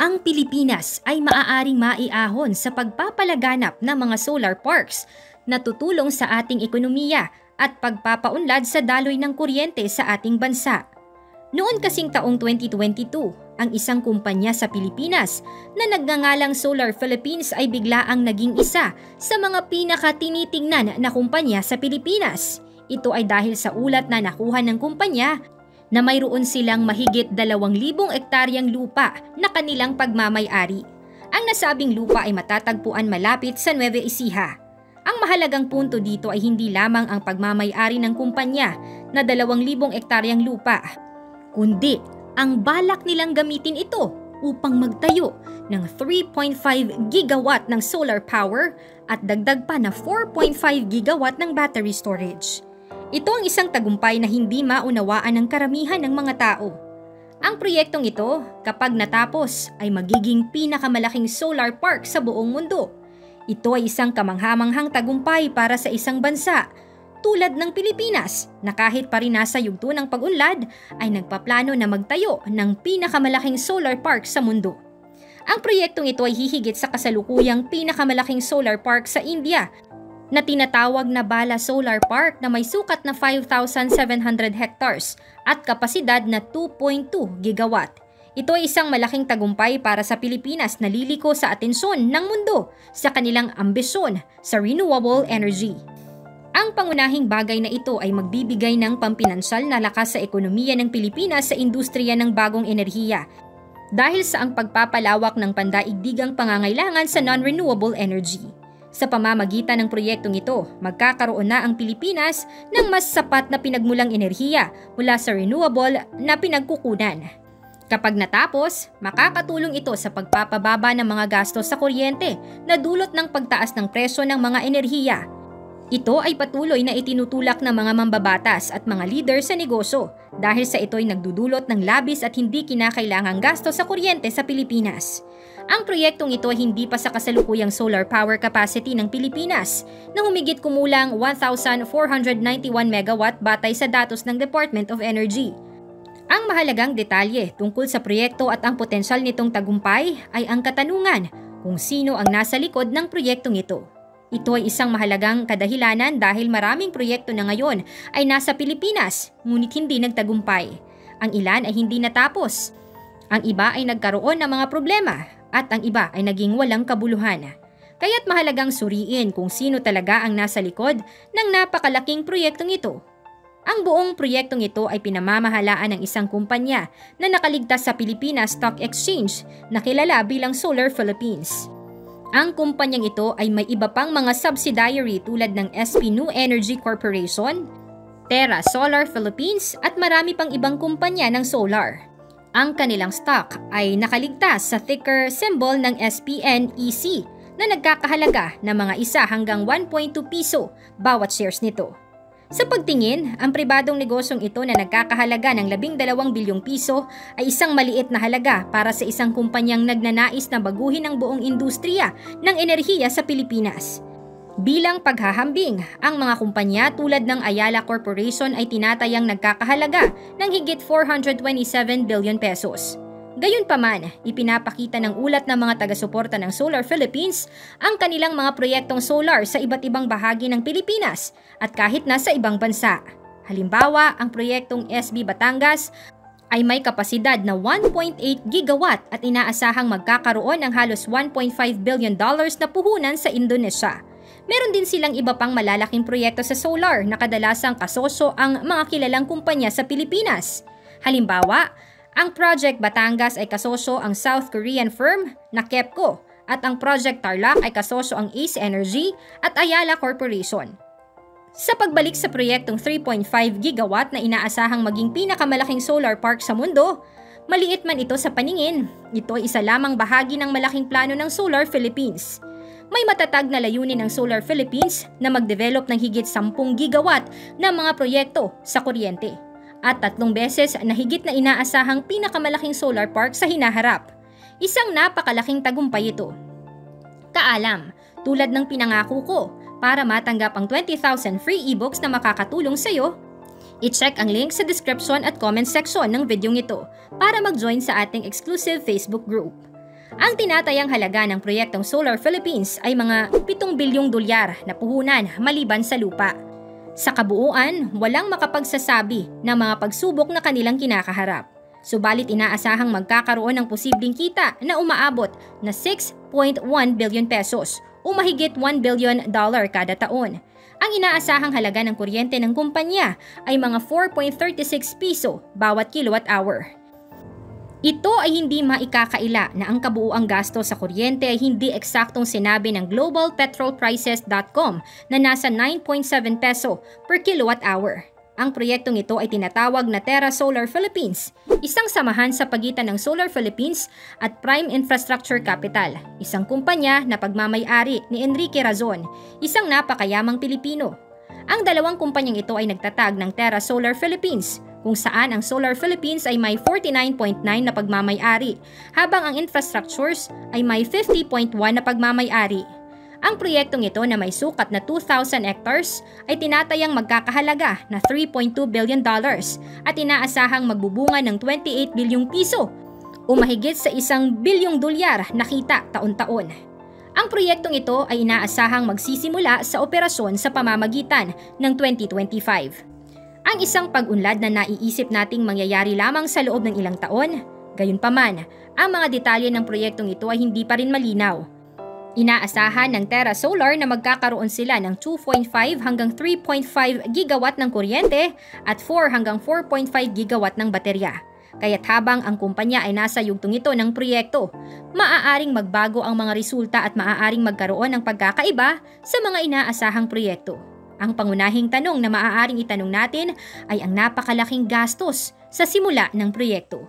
Ang Pilipinas ay maaaring maiahon sa pagpapalaganap ng mga solar parks na tutulong sa ating ekonomiya at pagpapaunlad sa daloy ng kuryente sa ating bansa. Noon kasing taong 2022, ang isang kumpanya sa Pilipinas na nagngangalang Solar Philippines ay biglaang naging isa sa mga pinaka-tinitingnan na kumpanya sa Pilipinas. Ito ay dahil sa ulat na nakuha ng kumpanya na mayroon silang mahigit 2,000 ektaryang lupa na kanilang pagmamay-ari. Ang nasabing lupa ay matatagpuan malapit sa Nueva Ecija. Ang mahalagang punto dito ay hindi lamang ang pagmamay-ari ng kumpanya na 2,000 ektaryang lupa, kundi ang balak nilang gamitin ito upang magtayo ng 3.5 gigawatt ng solar power at dagdag pa na 4.5 gigawatt ng battery storage. Ito ang isang tagumpay na hindi maunawaan ng karamihan ng mga tao. Ang proyektong ito, kapag natapos, ay magiging pinakamalaking solar park sa buong mundo. Ito ay isang kamanghamanghang tagumpay para sa isang bansa tulad ng Pilipinas na kahit pa rin nasa yugto ng pag-unlad ay nagpaplano na magtayo ng pinakamalaking solar park sa mundo. Ang proyektong ito ay hihigit sa kasalukuyang pinakamalaking solar park sa India na tinatawag na Bala Solar Park na may sukat na 5,700 hectares at kapasidad na 2.2 gigawatt. Ito ay isang malaking tagumpay para sa Pilipinas na liliko sa atensyon ng mundo sa kanilang ambisyon sa renewable energy. Ang pangunahing bagay na ito ay magbibigay ng pampinansyal na lakas sa ekonomiya ng Pilipinas sa industriya ng bagong enerhiya dahil sa ang pagpapalawak ng pandaigdigang pangangailangan sa non-renewable energy. Sa pamamagitan ng proyektong ito, magkakaroon na ang Pilipinas ng mas sapat na pinagmulang enerhiya mula sa renewable na pinagkukunan. Kapag natapos, makakatulong ito sa pagpapababa ng mga gastos sa kuryente na dulot ng pagtaas ng presyo ng mga enerhiya. Ito ay patuloy na itinutulak ng mga mambabatas at mga leader sa negosyo dahil sa ito ay nagdudulot ng labis at hindi kinakailangang gastos sa kuryente sa Pilipinas. Ang proyektong ito ay hindi pa sa kasalukuyang solar power capacity ng Pilipinas na humigit kumulang 1,491 megawatt batay sa datos ng Department of Energy. Ang mahalagang detalye tungkol sa proyekto at ang potensyal nitong tagumpay ay ang katanungan kung sino ang nasa likod ng proyektong ito. Ito ay isang mahalagang kadahilanan dahil maraming proyekto na ngayon ay nasa Pilipinas ngunit hindi nagtagumpay. Ang ilan ay hindi natapos. Ang iba ay nagkaroon ng mga problema at ang iba ay naging walang kabuluhan. Kaya't mahalagang suriin kung sino talaga ang nasa likod ng napakalaking proyektong ito. Ang buong proyektong ito ay pinamamahalaan ng isang kumpanya na nakaligtas sa Pilipinas Stock Exchange na kilala bilang Solar Philippines. Ang kumpanyang ito ay may iba pang mga subsidiary tulad ng SP New Energy Corporation, Terra Solar Philippines at marami pang ibang kumpanya ng solar. Ang kanilang stock ay nakaligtas sa ticker symbol ng SPNEC na nagkakahalaga ng mga 1 hanggang 1.2 piso bawat shares nito. Sa pagtingin, ang pribadong negosyong ito na nagkakahalaga ng 12 bilyong piso ay isang maliit na halaga para sa isang kumpanyang nagnanais na baguhin ang buong industriya ng enerhiya sa Pilipinas. Bilang paghahambing, ang mga kumpanya tulad ng Ayala Corporation ay tinatayang nagkakahalaga ng higit 427 billion pesos. Gayunpaman, ipinapakita ng ulat ng mga taga-suporta ng Solar Philippines ang kanilang mga proyektong solar sa iba't ibang bahagi ng Pilipinas at kahit nasa ibang bansa. Halimbawa, ang proyektong SB Batangas ay may kapasidad na 1.8 gigawatt at inaasahang magkakaroon ng halos $1.5 billion na puhunan sa Indonesia. Meron din silang iba pang malalaking proyekto sa solar na kadalasang kasosyo ang mga kilalang kumpanya sa Pilipinas. Halimbawa, ang Project Batangas ay kasosyo ang South Korean firm na KEPCO at ang Project Tarlac ay kasosyo ang Ace Energy at Ayala Corporation. Sa pagbalik sa proyektong 3.5 gigawatt na inaasahang maging pinakamalaking solar park sa mundo, maliit man ito sa paningin, ito ay isa lamang bahagi ng malaking plano ng Solar Philippines. May matatag na layunin ng Solar Philippines na mag-develop ng higit 10 gigawatt na mga proyekto sa kuryente at 3 beses na higit na inaasahang pinakamalaking solar park sa hinaharap. Isang napakalaking tagumpay ito. Kaalam, tulad ng pinangako ko, para matanggap ang 20,000 free ebooks na makakatulong sa iyo, i-check ang link sa description at comment section ng videong ito para mag-join sa ating exclusive Facebook group. Ang tinatayang halaga ng proyektong Solar Philippines ay mga 7 bilyong dolyar na puhunan maliban sa lupa. Sa kabuuan, walang makapagsasabi ng mga pagsubok na kanilang kinakaharap. Subalit inaasahang magkakaroon ng posibleng kita na umaabot na 6.1 billion pesos o mahigit $1 billion kada taon. Ang inaasahang halaga ng kuryente ng kumpanya ay mga 4.36 piso bawat kilowatt hour. Ito ay hindi maikakaila na ang kabuuang gasto sa kuryente ay hindi eksaktong sinabi ng globalpetrolprices.com na nasa 9.7 peso per kilowatt hour. Ang proyektong ito ay tinatawag na Terra Solar Philippines, isang samahan sa pagitan ng Solar Philippines at Prime Infrastructure Capital, isang kumpanya na pagmamay-ari ni Enrique Razon, isang napakayamang Pilipino. Ang dalawang kumpanyang ito ay nagtatag ng Terra Solar Philippines, kung saan ang Solar Philippines ay may 49.9 na pagmamay-ari, habang ang infrastructures ay may 50.1 na pagmamay-ari. Ang proyektong ito na may sukat na 2,000 hectares ay tinatayang magkakahalaga na $3.2 billion at inaasahang magbubunga ng 28 bilyong piso o mahigit sa 1 bilyong dolyar na kita taon-taon. Ang proyektong ito ay inaasahang magsisimula sa operasyon sa pamamagitan ng 2025. Ang isang pag-unlad na naiisip nating mangyayari lamang sa loob ng ilang taon, gayunpaman, ang mga detalye ng proyektong ito ay hindi pa rin malinaw. Inaasahan ng Terra Solar na magkakaroon sila ng 2.5 hanggang 3.5 gigawatt ng kuryente at 4 hanggang 4.5 gigawatt ng baterya. Kaya't habang ang kumpanya ay nasa yugtong ito ng proyekto, maaaring magbago ang mga resulta at maaaring magkaroon ng pagkakaiba sa mga inaasahang proyekto. Ang pangunahing tanong na maaaring itanong natin ay ang napakalaking gastos sa simula ng proyekto.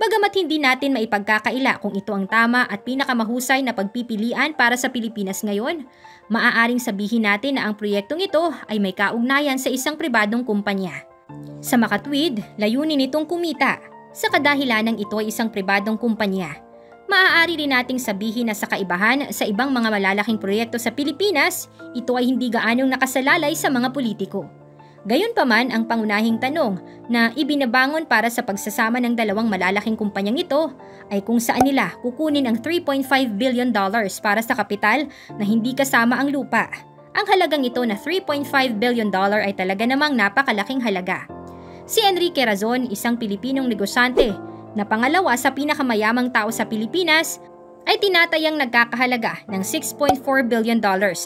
Bagamat hindi natin maipagkakaila kung ito ang tama at pinakamahusay na pagpipilian para sa Pilipinas ngayon, maaaring sabihin natin na ang proyektong ito ay may kaugnayan sa isang pribadong kumpanya. Sa makatwid, layunin nitong kumita. Sa kadahilanang ito ay isang pribadong kumpanya, maaari rin nating sabihin na sa kaibahan sa ibang mga malalaking proyekto sa Pilipinas, ito ay hindi gaanong nakasalalay sa mga politiko. Gayunpaman, ang pangunahing tanong na ibinabangon para sa pagsasama ng dalawang malalaking kumpanyang ito ay kung saan nila kukunin ang $3.5 billion para sa kapital na hindi kasama ang lupa. Ang halagang ito na $3.5 billion ay talaga namang napakalaking halaga. Si Enrique Razon, isang Pilipinong negosyante na pangalawa sa pinakamayamang tao sa Pilipinas, ay tinatayang nagkakahalaga ng $6.4 billion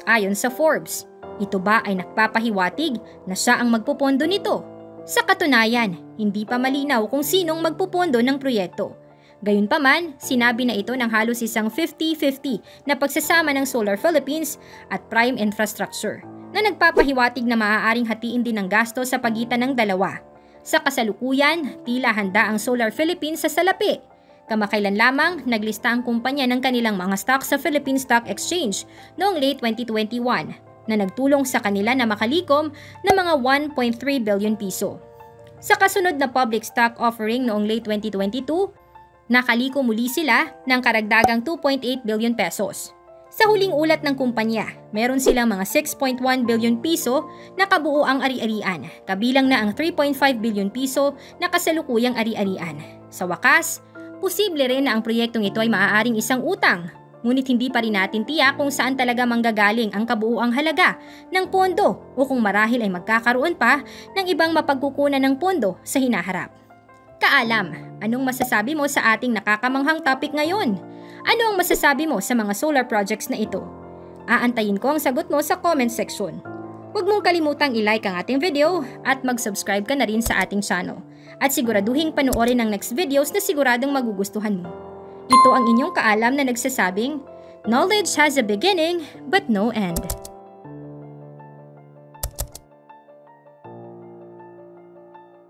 ayon sa Forbes. Ito ba ay nagpapahiwatig na siya ang magpupondo nito? Sa katunayan, hindi pa malinaw kung sinong magpupondo ng proyekto. Gayunpaman, sinabi na ito ng halos isang 50-50 na pagsasama ng Solar Philippines at Prime Infrastructure na nagpapahiwatig na maaaring hatiin din ang gasto sa pagitan ng dalawa. Sa kasalukuyan, tila handa ang Solar Philippines sa salapi. Kamakailan lamang, naglista ang kumpanya ng kanilang mga stocks sa Philippine Stock Exchange noong late 2021 na nagtulong sa kanila na makalikom ng mga 1.3 billion piso. Sa kasunod na public stock offering noong late 2022, nakaliko muli sila ng karagdagang 2.8 billion pesos. Sa huling ulat ng kumpanya, meron silang mga 6.1 billion piso na kabuuang ari-arian, kabilang na ang 3.5 billion piso na kasalukuyang ari-arian. Sa wakas, posible rin na ang proyektong ito ay maaaring isang utang, ngunit hindi pa rin natin tiyak kung saan talaga manggagaling ang kabuuang halaga ng pondo o kung marahil ay magkakaroon pa ng ibang mapagkukunan ng pondo sa hinaharap. Kaalam, anong masasabi mo sa ating nakakamanghang topic ngayon? Ano ang masasabi mo sa mga solar projects na ito? Aantayin ko ang sagot mo sa comment section. Huwag mong kalimutang i-like ang ating video at mag-subscribe ka na rin sa ating channel. At siguraduhin panoorin ang next videos na siguradong magugustuhan mo. Ito ang inyong kaalam na nagsasabing, knowledge has a beginning but no end.